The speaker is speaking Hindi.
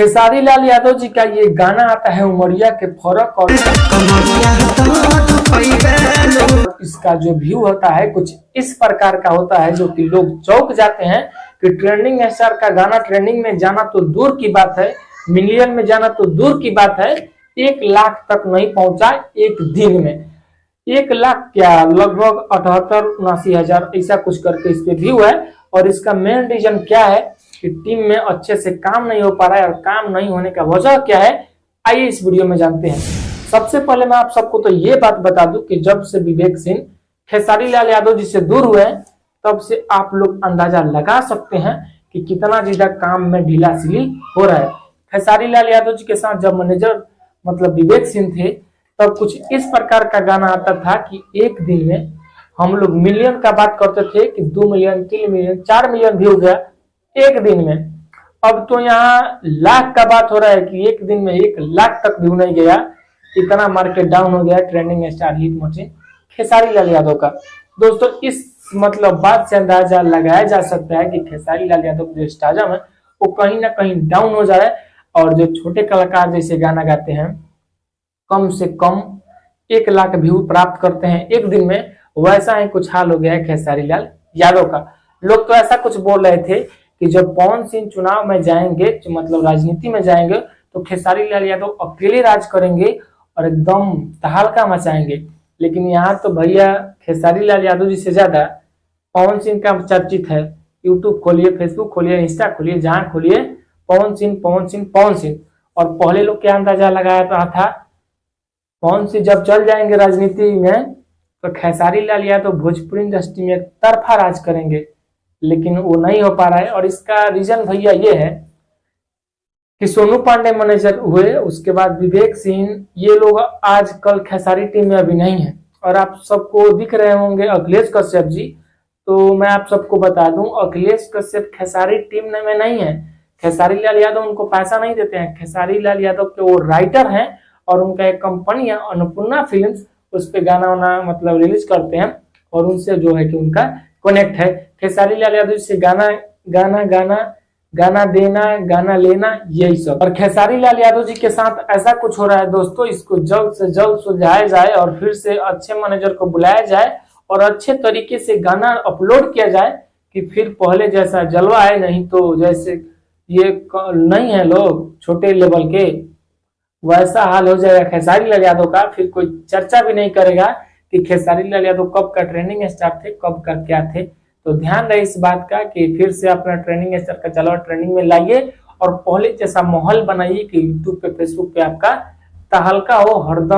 खेसारी लाल यादव जी का ये गाना आता है उमरिया के फर्क, और इसका जो व्यू होता है कुछ इस प्रकार का होता है जो कि लोग चौंक जाते हैं कि ट्रेंडिंग स्टार का गाना ट्रेंडिंग में जाना तो दूर की बात है, मिलियन में जाना तो दूर की बात है, 1 लाख तक नहीं पहुंचा एक दिन में। 1 लाख क्या, लगभग 78-79 हजार ऐसा कुछ करके इस पे व्यू है। और इसका मेन रीजन क्या है कि टीम में अच्छे से काम नहीं हो पा रहा है, और काम नहीं होने का वजह क्या है, आइए इस वीडियो में जानते हैं। सबसे पहले मैं आप सबको तो ये बात बता दूं कि जब से विवेक सिंह खेसारी लाल यादव जी से दूर हुए तब से आप लोग अंदाजा लगा सकते हैं कि कितना ज्यादा काम में ढीलासिली हो रहा है। खेसारी लाल यादव जी के साथ जब मैनेजर मतलब विवेक सिंह थे तब कुछ इस प्रकार का गाना आता था कि एक दिन में हम लोग मिलियन का बात करते थे कि 2 मिलियन 3 मिलियन 4 मिलियन व्यू गया एक दिन में। अब तो यहाँ लाख का बात हो रहा है कि एक दिन में 1 लाख तक व्यू नहीं गया। इतना मार्केट डाउन हो गया trending star hit machine Khesari Lal Yadav का। दोस्तों इस मतलब बात से अंदाजा लगाया जा सकता है कि खेसारी लाल यादव जो स्टारडम है वो कहीं ना कहीं डाउन हो जा रहा है, और जो छोटे कलाकार जैसे गाना गाते हैं कम से कम 1 लाख व्यू प्राप्त करते हैं एक दिन में, वैसा ही कुछ हाल हो गया है खेसारी लाल यादव का। लोग तो ऐसा कुछ बोल रहे थे कि जब पवन सिंह चुनाव में जाएंगे, मतलब राजनीति में जाएंगे, तो खेसारी लाल यादव अकेले राज करेंगे और एकदम तहलका मचाएंगे। लेकिन यहाँ तो भैया खेसारी लाल यादव जी से ज्यादा पवन सिंह का चर्चित है। यूट्यूब खोलिए, फेसबुक खोलिए, इंस्टा खोलिए, जहां खोलिए पवन सिंह पवन सिंह पवन सिंह। और पहले लोग क्या अंदाजा लगाया रहा था, पवन सिंह जब चल जाएंगे राजनीति में तो खेसारी लाल यादव भोजपुरी इंडस्ट्री में तरफा राज करेंगे, लेकिन वो नहीं हो पा रहा है। और इसका रीजन भैया ये है कि सोनू पांडे मैनेजर हुए, उसके बाद विवेक सिंह, ये लोग आजकल खेसारी टीम में अभी नहीं है। और आप सबको दिख रहे होंगे अखिलेश कश्यप जी, तो मैं आप सबको बता दूं अखिलेश कश्यप खेसारी टीम में नहीं है। खेसारी लाल यादव उनको पैसा नहीं देते हैं। खेसारी लाल यादव के वो राइटर हैं और उनका एक कंपनी है अन्नपूर्णा फिल्म्स, उस पे गाना वाना मतलब रिलीज करते हैं, और उनसे जो है कि उनका कनेक्ट है। खेसारी लाल यादव से गाना गाना गाना गाना देना गाना लेना यही सब। और खेसारी लाल यादव जी के साथ ऐसा कुछ हो रहा है दोस्तों, इसको जल्द से जल्द सुलझाया जाए और फिर से अच्छे मैनेजर को बुलाया जाए और अच्छे तरीके से गाना अपलोड किया जाए कि फिर पहले जैसा जलवा है। नहीं तो जैसे ये नहीं है लोग छोटे लेवल के, वैसा हाल हो जाएगा खेसारी लाल यादव का। फिर कोई चर्चा भी नहीं करेगा कि खेसारी लाल यादव कब का ट्रेंडिंग स्टार थे, कब का क्या थे। तो ध्यान रहे इस बात का कि फिर से अपना ट्रेंडिंग स्टार का जलवा ट्रेंडिंग में लाइए और पहले जैसा माहौल बनाइए कि यूट्यूब पे फेसबुक पे आपका तहलका हो हरदम।